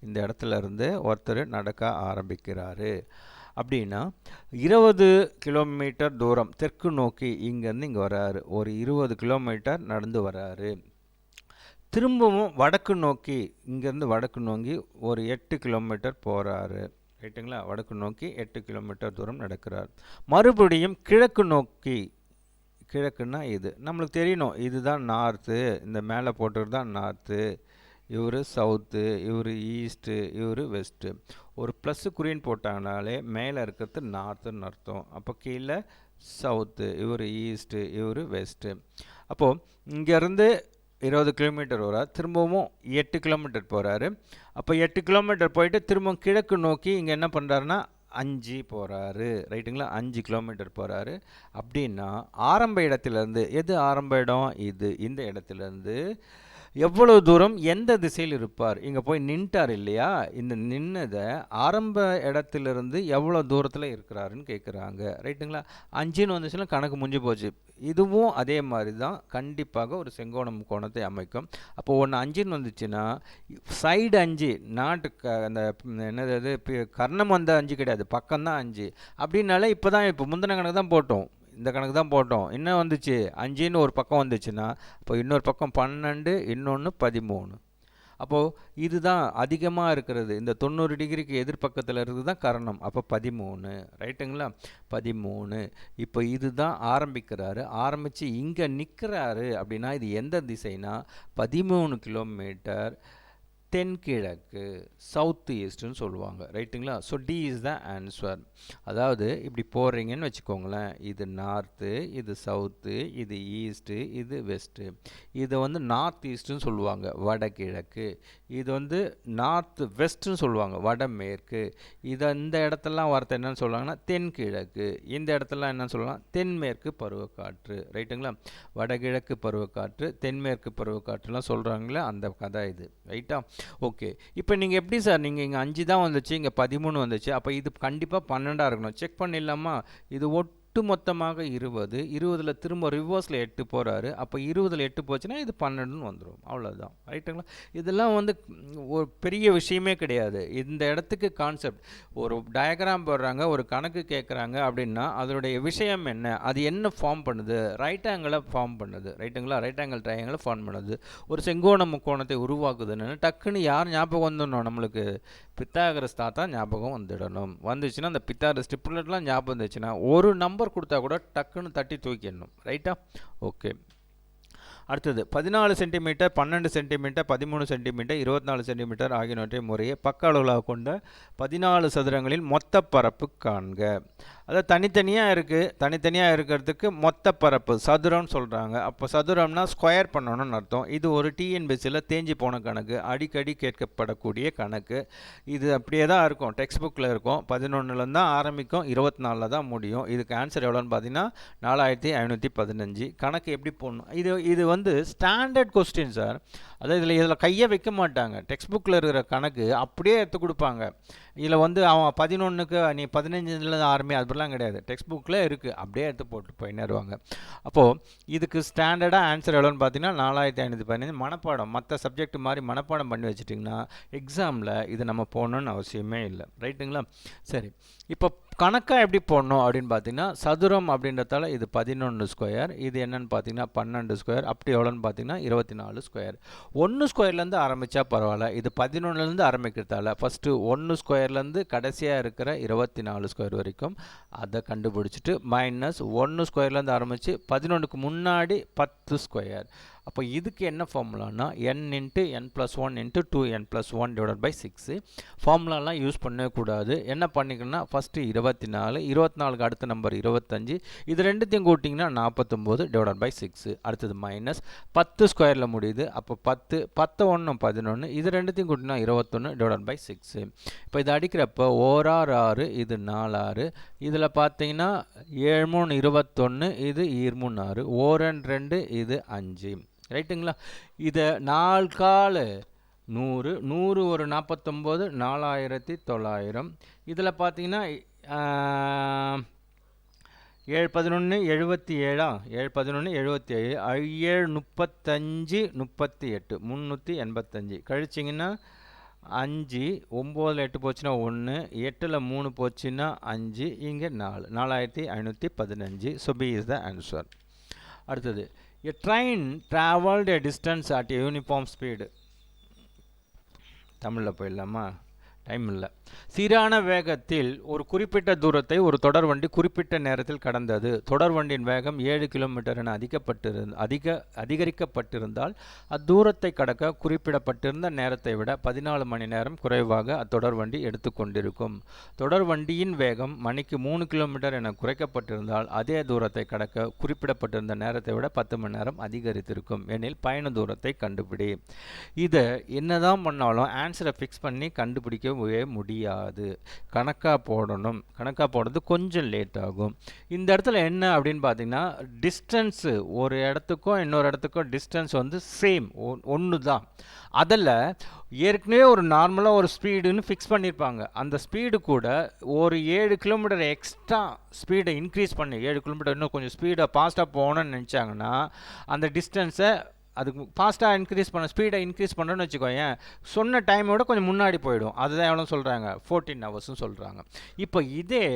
இந்த இடத்துல இருந்து ஒருத்தர் நடக்க ஆரம்பிக்கிறாரு அப்படின்னா 20 கிலோமீட்டர் தூரம் தெற்கு நோக்கி இங்கேருந்து இங்கே வராரு. ஒரு 20 கிலோமீட்டர் நடந்து வராரு. திரும்பவும் வடக்கு நோக்கி இங்கேருந்து வடக்கு நோக்கி ஒரு 8 கிலோமீட்டர் போகிறாரு. ரைட்டுங்களா? வடக்கு நோக்கி 8 கிலோமீட்டர் தூரம் நடக்கிறார். மறுபடியும் கிழக்கு நோக்கி, கிழக்குன்னா இது நம்மளுக்கு தெரியணும். இதுதான் நார்த்து. இந்த மேலே போட்டது தான் நார்த்து. இவர் சவுத்து, இவர் ஈஸ்ட்டு, இவர் வெஸ்ட்டு. ஒரு ப்ளஸ் குறின்னு போட்டாங்கனாலே மேலே இருக்கிறது நார்த்துன்னு அர்த்தம். அப்போ கீழே சவுத்து, இவர் ஈஸ்ட்டு, இவர் வெஸ்ட்டு. அப்போது இங்கேருந்து 20 கிலோமீட்டர் வரார். திரும்பவும் 8 கிலோமீட்டர் போகிறாரு. அப்போ 8 கிலோமீட்டர் போயிட்டு திரும்பவும் கிழக்கு நோக்கி இங்கே என்ன பண்ணுறாருன்னா 5 போகிறாரு. ரைட்டுங்களா? 5 கிலோமீட்டர் போகிறாரு. அப்படின்னா ஆரம்ப இடத்துலேருந்து, எது ஆரம்ப இடம்? இது. இந்த இடத்துலேருந்து எவ்வளோ தூரம் எந்த திசையில் இருப்பார்? இங்கே போய் நின்ட்டார் இல்லையா? இந்த நின்னதை ஆரம்ப இடத்துலேருந்து எவ்வளோ தூரத்தில் இருக்கிறாருன்னு கேட்குறாங்க. ரைட்டுங்களா? 5ன்னு வந்துச்சுன்னா கணக்கு முடிஞ்சு போச்சு. இதுவும் அதே மாதிரி தான் கண்டிப்பாக ஒரு செங்கோணம் கோணத்தை அமைக்கும். அப்போது ஒன்று 5ன்னு வந்துச்சுன்னா சைடு 5, நாட்டு அந்த என்னது கர்ணம் வந்த 5 கிடையாது, பக்கம்தான் 5. அப்படின்னால இப்போ முந்தின கணக்கு தான் போட்டோம். இந்த கணக்கு தான் போட்டோம். என்ன வந்துச்சு? 5ன்னு ஒரு பக்கம் வந்துச்சுன்னா அப்போ இன்னொரு பக்கம் 12, இன்னொன்று 13. அப்போது இதுதான் அதிகமாக இருக்கிறது. இந்த 90 டிகிரிக்கு எதிர்பக்கத்தில் இருக்கிறது தான் கரணம். அப்போ 13. ரைட்டுங்களா? 13. இப்போ இதுதான் ஆரம்பிக்கிறாரு. ஆரம்பித்து இங்கே நிற்கிறாரு அப்படின்னா இது எந்த திசைனா 13 கிலோமீட்டர் தென்கிழக்கு, சவுத் ஈஸ்ட்னு சொல்லுவாங்க. ரைட்டுங்களா? So D is the answer. அதாவது இப்படி போடுறீங்கன்னு வச்சுக்கோங்களேன். இது நார்த்து, இது சவுத்து, இது ஈஸ்ட்டு, இது வெஸ்ட்டு. இதை வந்து நார்த் ஈஸ்ட்டுன்னு சொல்லுவாங்க, வடகிழக்கு. இது வந்து நார்த் வெஸ்ட்டுன்னு சொல்லுவாங்க, வடமேற்கு. இந்த இடத்துலலாம் வார்த்தை என்னன்னு சொல்லுவாங்கன்னா தென்கிழக்கு. இந்த இடத்துலலாம் என்னன்னு சொல்லலாம்? தென்மேற்கு பருவக்காற்று. ரைட்டுங்களா? வடகிழக்கு பருவக்காற்று, தென்மேற்கு பருவக்காற்றுலாம் சொல்கிறாங்களே அந்த கதை இது. ரைட்டா? ஓகே. இப்போ நீங்கள் எப்படி சார், நீங்கள் இங்கே 5 தான் வந்துச்சு, இங்கே 13 வந்துச்சு, அப்போ இது கண்டிப்பாக 12 இருக்கணும். செக் பண்ணிடலாமா? இது ஒட்டு மொத்தமாக 20. 20ல் திரும்ப ரிவர்ஸில் 8 போகிறாரு. அப்போ 20ல் 8 போச்சுன்னா இது 12ன்னு வந்துடும். அவ்வளோதான். ரைட்டுங்களா? இதெல்லாம் வந்து ஒரு பெரிய விஷயமே கிடையாது. இந்த இடத்துக்கு கான்செப்ட் ஒரு டயக்ராம் போடுறாங்க, ஒரு கணக்கு கேட்குறாங்க அப்படின்னா அதனுடைய விஷயம் என்ன, அது என்ன ஃபார்ம் பண்ணுது? ரைட் ஆங்கிளை ஃபார்ம் பண்ணுது. ரைட்டுங்களா? ரைட் ஆங்கிள் ட்ரையாங்கிளை ஃபார்ம் பண்ணுது. ஒரு செங்கோண முக்கோணத்தை உருவாக்குதுன்னு டக்குன்னு யார் ஞாபகம் வந்துடணும்? நம்மளுக்கு பித்தாகரஸ் தாத்தா ஞாபகம் வந்துடணும். வந்துச்சுன்னா அந்த பித்தாகரஸ் ட்ரிப்ளெட்லாம் ஞாபகம் வந்துச்சுன்னா ஒரு நம்பர் கொடுத்தா கூட டக்குன்னு தட்டி தூக்கிடணும். ரைட்டா? ஓகே. அடுத்தது 14 சென்டிமீட்டர், 12 சென்டிமீட்டர், 13 சென்டிமீட்டர், 24 சென்டிமீட்டர் ஆகியவற்றை முறையே பக்க அளவுகளாக கொண்ட 14 சதுரங்களின் மொத்த பரப்பு காண்க. அதாவது தனித்தனியாக இருக்குது. தனித்தனியாக இருக்கிறதுக்கு மொத்த பரப்பு சதுரம்னு சொல்கிறாங்க. அப்போ சதுரம்னா ஸ்கொயர் பண்ணணும்னு அர்த்தம். இது ஒரு டிஎன்பிஎஸ்சியில் தேஞ்சு போன கணக்கு, அடிக்கடி கேட்கப்படக்கூடிய கணக்கு. இது அப்படியே தான் இருக்கும், டெக்ஸ்ட் புக்கில் இருக்கும். 11லேருந்து தான் ஆரம்பிக்கும், 24 தான் முடியும். இதுக்கு ஆன்சர் எவ்வளோன்னு பார்த்தீங்கன்னா 4515. கணக்கு எப்படி போடணும்? இது வந்து ஸ்டாண்டர்ட் கொஸ்டின் சார். அதாவது இதில் கையை வைக்க மாட்டாங்க. டெக்ஸ்ட் புக்கில் இருக்கிற கணக்கு அப்படியே எடுத்து கொடுப்பாங்க. இதில் வந்து அவன் 11க்கு நீ 15லேருந்து ஆரம்பி அப்படிலாம் கிடையாது. டெக்ஸ்ட் புக்கில் இருக்குது, அப்படியே எடுத்து போட்டு போயின்னுருவாங்க. அப்போது இதுக்கு ஸ்டாண்டர்டாக ஆன்சர் எவ்வளோன்னு பார்த்தீங்கன்னா 4515. மனப்பாடம், மற்ற சப்ஜெக்ட் மாதிரி மனப்பாடம் பண்ணி வச்சுட்டிங்கன்னா எக்ஸாமில் இது நம்ம போடணுன்னு அவசியமே இல்லை. ரைட்டுங்களா? சரி, இப்போ கணக்காக எப்படி போடணும் அப்படின்னு பார்த்தீங்கன்னா சதுரம் அப்படின்றதால இது 11 ஸ்கொயர், இது என்னென்னு பார்த்தீங்கன்னா 12 ஸ்கொயர், அப்படி எவ்வளோன்னு பார்த்தீங்கன்னா 24 ஸ்கொயர். 1 ஸ்கொயர்லேருந்து ஆரம்பித்தா பரவாயில்ல. இது 11லேருந்து ஆரம்பிக்கிறதால ஃபஸ்ட்டு 1 ஸ்கொயர்லேருந்து கடைசியாக இருக்கிற 24 ஸ்கொயர் வரைக்கும் அதை கண்டுபிடிச்சிட்டு மைனஸ் 1 ஸ்கொயர்லேருந்து ஆரம்பித்து 11க்கு முன்னாடி 10 ஸ்கொயர். அப்போ இதுக்கு என்ன ஃபார்முலானா n into n + 1 into 2n + 1 divided by 6. ஃபார்முலாலாம் யூஸ் பண்ணக்கூடாது. என்ன பண்ணிக்கணும்னா ஃபஸ்ட்டு 24, 24க்கு அடுத்த நம்பர் 25, இது ரெண்டுத்தையும் கூட்டிங்கன்னா 49 டிவைடட் பை 6. அடுத்தது மைனஸ் 10 ஸ்கொயரில் முடியுது. அப்போ 10, 10 1 11, இது ரெண்டுத்தையும் கூட்டினா 21 டிவைடட் பை 6. இப்போ இது அடிக்கிறப்போ 1 6 6, இது 4 6, இதில் பார்த்தீங்கன்னா 7 3 21, இது 2 3 6, 1 2 இது 5. ரைட்டுங்களா? இதை 4 கால் 100, 100 ஒரு 49, 4900. இதில் பார்த்தீங்கன்னா 7 11 77, 7 11 77, 7 35 38, 385 கழிச்சிங்கன்னா 5, 9ல் 8 போச்சுன்னா 1, 8ல் 3 போச்சுன்னா 5, இங்கே 4, 4515. So B is the answer. அடுத்தது, a train traveled a distance at a uniform speed. தமிழில் போயிடலாமா? டைம் இல்லை. சீரான வேகத்தில் ஒரு குறிப்பிட்ட தூரத்தை ஒரு தொடர்வண்டி குறிப்பிட்ட நேரத்தில் கடந்தது. தொடர்வண்டியின் வேகம் 7 கிலோமீட்டர் என அதிகரிக்கப்பட்டிருந்தால் அத்தூரத்தை கடக்க குறிப்பிடப்பட்டிருந்த நேரத்தை விட 14 மணி நேரம் குறைவாக அத்தொடர்வண்டி எடுத்துக்கொண்டிருக்கும். தொடர்வண்டியின் வேகம் மணிக்கு 3 கிலோமீட்டர் என குறைக்கப்பட்டிருந்தால் அதே தூரத்தை கடக்க குறிப்பிடப்பட்டிருந்த நேரத்தை விட 10 மணி நேரம் அதிகரித்திருக்கும். எனில் பயண தூரத்தை கண்டுபிடி. இதை என்னதான் பண்ணாலும் ஆன்சரை ஃபிக்ஸ் பண்ணி கண்டுபிடிக்க முடியாது. கணக்காக போடணும். கணக்காக போடுறது கொஞ்சம் லேட் ஆகும். இந்த இடத்துல என்ன அப்படின்னு பார்த்தீங்கன்னா, டிஸ்டன்ஸு ஒரு இடத்துக்கும் இன்னொரு இடத்துக்கும் டிஸ்டன்ஸ் வந்து சேம், ஒன்று தான். அதில் ஏற்கனவே ஒரு நார்மலாக ஒரு ஸ்பீடுன்னு ஃபிக்ஸ் பண்ணியிருப்பாங்க. அந்த ஸ்பீடு கூட ஒரு 7 கிலோமீட்டர் எக்ஸ்ட்ரா ஸ்பீடை இன்க்ரீஸ் பண்ணி 7 கிலோமீட்டர் இன்னும் கொஞ்சம் ஸ்பீடை ஃபாஸ்ட்டாக போகணும்னு நினச்சாங்கன்னா அந்த டிஸ்டன்ஸை அதுக்கு ஃபாஸ்ட்டாக இன்க்ரீஸ் பண்ண ஸ்பீடை இன்க்ரீஸ் பண்ணுறோன்னு வச்சுக்கோங்க, சொன்ன டைமோட கொஞ்சம் முன்னாடி போயிடும். அதுதான் எவ்வளோ சொல்கிறாங்க? 14 ஹவர்ஸ்னு சொல்கிறாங்க. இப்போ இதே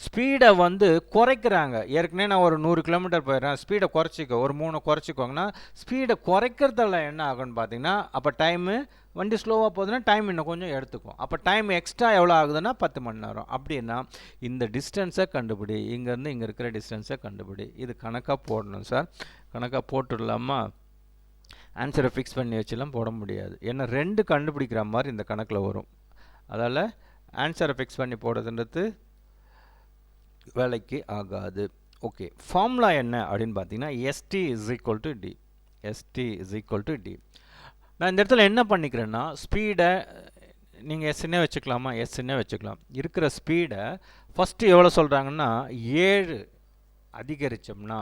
ஸ்பீடை வந்து குறைக்கிறாங்க. ஏற்கனவே நான் ஒரு 100 கிலோமீட்டர் போயிடுறேன், ஸ்பீடை குறைச்சிக்கோ, ஒரு 3 குறைச்சிக்கோங்கன்னா ஸ்பீடை குறைக்கிறதால என்ன ஆகுன்னு பார்த்தீங்கன்னா, அப்போ டைமு வண்டி ஸ்லோவாக போகுதுன்னா டைம் இன்னும் கொஞ்சம் எடுத்துக்கும். அப்போ டைம் எக்ஸ்ட்ரா எவ்வளோ ஆகுதுன்னா 10 மணி நேரம். அப்படின்னா இந்த டிஸ்டன்ஸை கண்டுபிடி, இங்கேருந்து இங்கே இருக்கிற டிஸ்டன்ஸை கண்டுபிடி. இது கணக்காக போடணும் சார். கணக்காக போட்டுடலாமா? ஆன்சரை ஃபிக்ஸ் பண்ணி வச்சுலாம் போட முடியாது. ஏன்னா 2 கண்டுபிடிக்கிற மாதிரி இந்த கணக்கில் வரும். அதால் ஆன்சரை ஃபிக்ஸ் பண்ணி போடுறதுன்றது வேலைக்கு ஆகாது. ஓகே, ஃபார்முலா என்ன அப்படின்னு பார்த்தீங்கன்னா ST = D. ST = D. நான் இந்த இடத்துல என்ன பண்ணிக்கிறேன்னா, ஸ்பீடை நீங்கள் எஸ்ன்னே வச்சுக்கலாமா? எஸ்ன்னே வச்சுக்கலாம். இருக்கிற ஸ்பீடை ஃபஸ்ட்டு எவ்வளோ சொல்கிறாங்கன்னா 7 அதிகரித்தோம்னா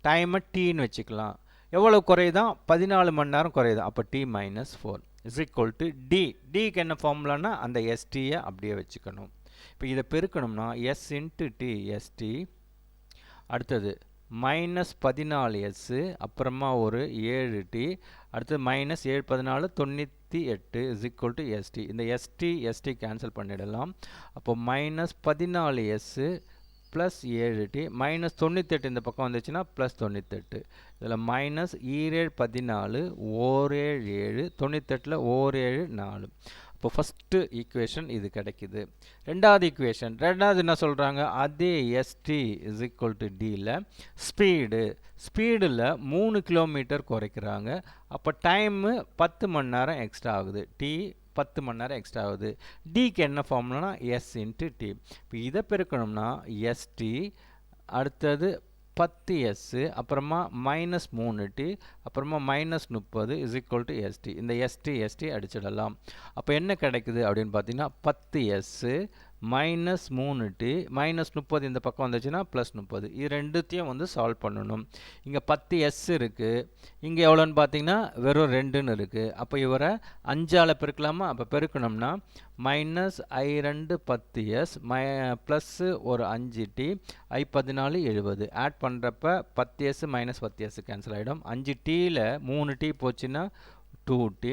டைமை டீன்னு வச்சுக்கலாம். எவ்வளோ குறையுதான்? 14 மணி நேரம் குறையுதான். அப்போ T - 4 = D. Dக்கு என்ன ஃபார்முலானா அந்த STயை அப்படியே வச்சுக்கணும். இப்போ இதை பெருக்கணும்னா S × T ST, அடுத்தது -14S, அப்புறமா ஒரு 7T, அடுத்தது -7 14 98 ST. இந்த ST கேன்சல் பண்ணிடலாம். அப்போ -14S ப்ளஸ் 7T -98 இந்த பக்கம் வந்துச்சுன்னா +98. இதில் -7 14 17 7, 98ல் 17 4. இப்போ ஃபஸ்ட்டு ஈக்குவேஷன் இது கிடைக்குது. ரெண்டாவது ஈக்குவேஷன், ரெண்டாவது என்ன சொல்கிறாங்க? அதே ST = Dயில் ஸ்பீடில் 3 கிலோமீட்டர் குறைக்கிறாங்க. அப்போ டைமு 10 மணி நேரம் எக்ஸ்ட்ரா ஆகுது. T 10 மணி நேரம் எக்ஸ்ட்ரா ஆகுது. Dக்கு என்ன ஃபார்முலானா S × T. இப்போ இதை பெருக்கணும்னா ST, அடுத்தது 10S, அப்புறமா -3T, அப்புறமா -30 = ST. இந்த ST அடிச்சிடலாம். அப்போ என்ன கிடைக்குது அப்படின்னு பார்த்தீங்கன்னா 10S -3T -30 இந்த பக்கம் வந்துச்சுன்னா +30. இது ரெண்டுத்தையும் வந்து சால்வ் பண்ணணும். இங்கே 10S இருக்குது, இங்கே எவ்வளோன்னு பார்த்தீங்கன்னா வெறும் 2ன்னு இருக்குது. அப்போ இவரை 5ஆல் பெருக்கலாமா? அப்போ பெருக்கணும்னா -I2 10S ப்ளஸ் ஒரு 5T I14 70. ஆட் பண்ணுறப்ப 10S - 10S கேன்சல் ஆகிடும். 5Tயில் 3T போச்சுன்னா 2T,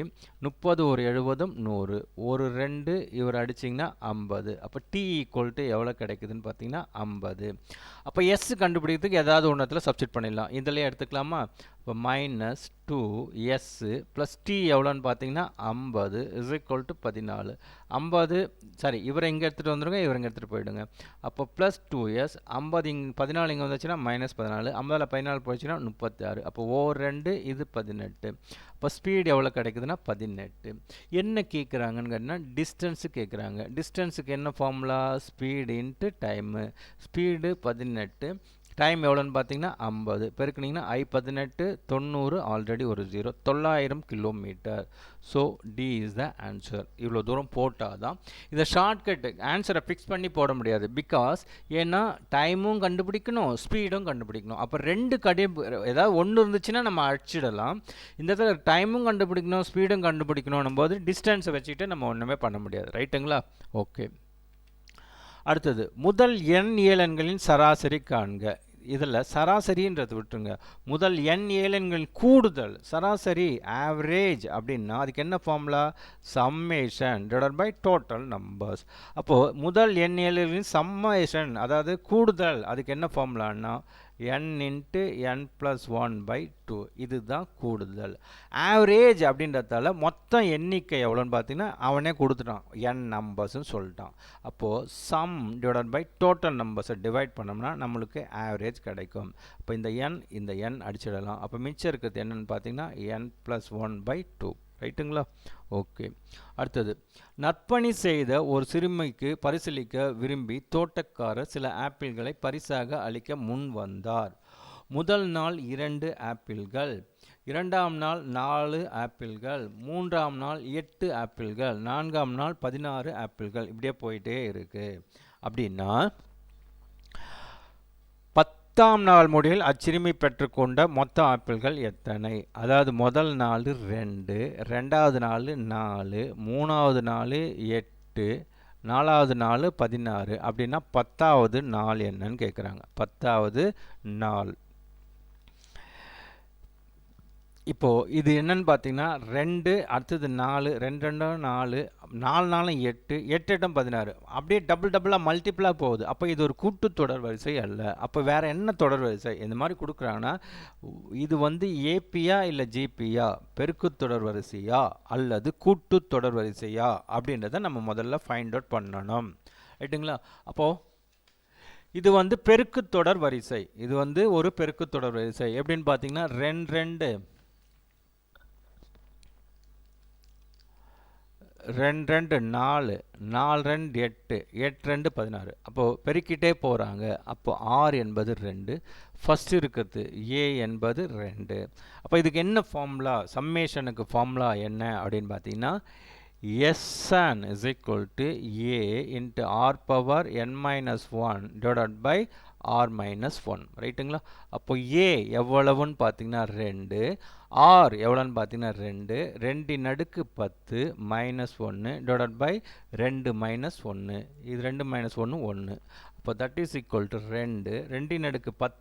30 ஒரு 70 100, ஒரு 2 இவர் அடிச்சிங்கன்னா 50. அப்போ T = எவ்வளோ கிடைக்குதுன்னு பார்த்தீங்கன்னா 50. அப்போ S கண்டுபிடிக்கிறதுக்கு ஏதாவது ஒன்றத்தில் சப்ஸ்டிட் பண்ணிடலாம். இதில் எடுத்துக்கலாமா? இப்போ மைனஸ் 2s ப்ளஸ் டி எவ்வளோன்னு பார்த்தீங்கன்னா 50 இஸ் ஈக்குவல் டு 14. 50 சாரி இவரை இங்கே எடுத்துகிட்டு வந்துடுங்க, இவரை இங்கே எடுத்துகிட்டு போயிடுங்க. அப்போ ப்ளஸ் 2s 50 இங்கே 14 இங்கே வந்துச்சுன்னா மைனஸ் 14, 50ல் 14 போயிடுச்சுன்னா 36. அப்போ ஓவர் 2 இது 18. அப்போ ஸ்பீடு எவ்வளோ கிடைக்குதுன்னா 18. என்ன கேட்குறாங்கன்னு கேட்டிங்கன்னா டிஸ்டன்ஸு கேட்குறாங்க. டிஸ்டன்ஸுக்கு என்ன formula? Speed into time. Speed 18, time எவ்வளோன்னு பார்த்தீங்கன்னா 50 பெருக்குனிங்கன்னா I18 90 ஆல்ரெடி ஒரு 0 900 kilometre. So D is the answer. இவ்வளோ தூரம் போட்டால் தான் இதை ஷார்ட்கட்டு ஆன்சரை ஃபிக்ஸ் பண்ணி போட முடியாது. பிகாஸ் ஏன்னா டைமும் கண்டுபிடிக்கணும், ஸ்பீடும் கண்டுபிடிக்கணும். அப்போ ரெண்டு ஏதாவது ஒன்று இருந்துச்சுன்னா நம்ம அடிச்சிடலாம். இந்த இடத்துல டைமும் கண்டுபிடிக்கணும், ஸ்பீடும் கண்டுபிடிக்கணும் போது டிஸ்டன்ஸை வச்சுக்கிட்டு நம்ம ஒன்றுமே பண்ண முடியாது. ரைட்டுங்களா? ஓகே. அடுத்தது முதல் n ஏழெண்களின் சராசரி காண்க. இதில் சராசரின்றது விட்டுருங்க. முதல் n ஏழெண்களின் கூடுதல் சராசரி ஆவரேஜ் அப்படின்னா அதுக்கு என்ன formula? Summation divided by total numbers. அப்போது முதல் n ஏழெண்களின் சம்மேஷன் அதாவது கூடுதல் அதுக்கு என்ன ஃபார்முலான்னா n இன்ட்டு n ப்ளஸ் 1/2. இதுதான் கூடுதல். ஆவரேஜ் அப்படின்றதால மொத்தம் எண்ணிக்கை எவ்வளோன்னு பார்த்தீங்கன்னா அவனே கொடுத்துட்டான், n நம்பர்ஸ்ன்னு சொல்லிட்டான். அப்போது சம் டிவைடட் பை டோட்டல் நம்பர்ஸை டிவைட் பண்ணோம்னா நம்மளுக்கு ஆவரேஜ் கிடைக்கும். அப்போ இந்த n அடிச்சிடலாம். அப்போ மிச்சம் இருக்கிறது என்னன்னு பார்த்தீங்கன்னா n ப்ளஸ் 1/2. ரைட்டுங்களா? ஓகே. அடுத்தது நற்பணி செய்த ஒரு சிறுமிக்கு பரிசளிக்க விரும்பி தோட்டக்காரர் சில ஆப்பிள்களை பரிசாக அளிக்க முன் வந்தார். முதல் நாள் 2 ஆப்பிள்கள், இரண்டாம் நாள் 4 ஆப்பிள்கள், மூன்றாம் நாள் 8 ஆப்பிள்கள், நான்காம் நாள் 16 ஆப்பிள்கள். இப்படியே போயிட்டே இருக்கு. அப்படின்னா 10ஆம் நாள் முடிவில் அச்சிறுமி பெற்றுக்கொண்ட மொத்த ஆப்பிள்கள் எத்தனை? அதாவது முதல் நாள் 2, ரெண்டாவது நாள் 4, மூணாவது நாள் 8, நாலாவது நாள் 16. அப்படின்னா 10ஆவது நாள் என்னன்னு கேட்குறாங்க. 10ஆவது நாள் இப்போது இது என்னன்னு பார்த்தீங்கன்னா 2 அடுத்தது 4, 2 2 4, 4 4 8, 8 8 16. அப்படியே டபுளாக மல்டிப்புளாக போகுது. அப்போ இது ஒரு கூட்டு தொடர் வரிசை அல்ல. அப்போ வேறு என்ன தொடர் வரிசை இந்த மாதிரி கொடுக்குறாங்கன்னா இது வந்து ஏபியா இல்லை ஜிபியா, பெருக்கு தொடர் வரிசையா அல்லது கூட்டு தொடர் வரிசையா அப்படின்றத நம்ம முதல்ல ஃபைண்ட் அவுட் பண்ணணும். ரைட்டுங்களா? அப்போது இது வந்து பெருக்கு தொடர் வரிசை. இது வந்து ஒரு பெருக்கு தொடர் வரிசை. எப்படின்னு பார்த்தீங்கன்னா 2 2 2 2 4, 4 2 8, 8 2 16. அப்போது பெருக்கிட்டே போகிறாங்க. அப்போது ஆர் என்பது 2, ஃபஸ்ட்டு இருக்கிறது ஏ என்பது 2. அப்போ இதுக்கு என்ன ஃபார்முலா? சம்மேஷனுக்கு ஃபார்முலா என்ன அப்படின்னு பார்த்தீங்கன்னா Sn is equal to a into r power n minus 1 divided by r minus 1. ரைட்டுங்களா? அப்போ a எவ்வளவுன்னு பார்த்தீங்கன்னா 2, r எவ்வளோன்னு பார்த்தீங்கன்னா 2, 2 அடுக்கு 10 மைனஸ் 1 divided by 2 மைனஸ் 1. இது 2 மைனஸ் 1 1. அப்போ தட் இஸ் ஈக்குவல் டு 2, 2 அடுக்கு 10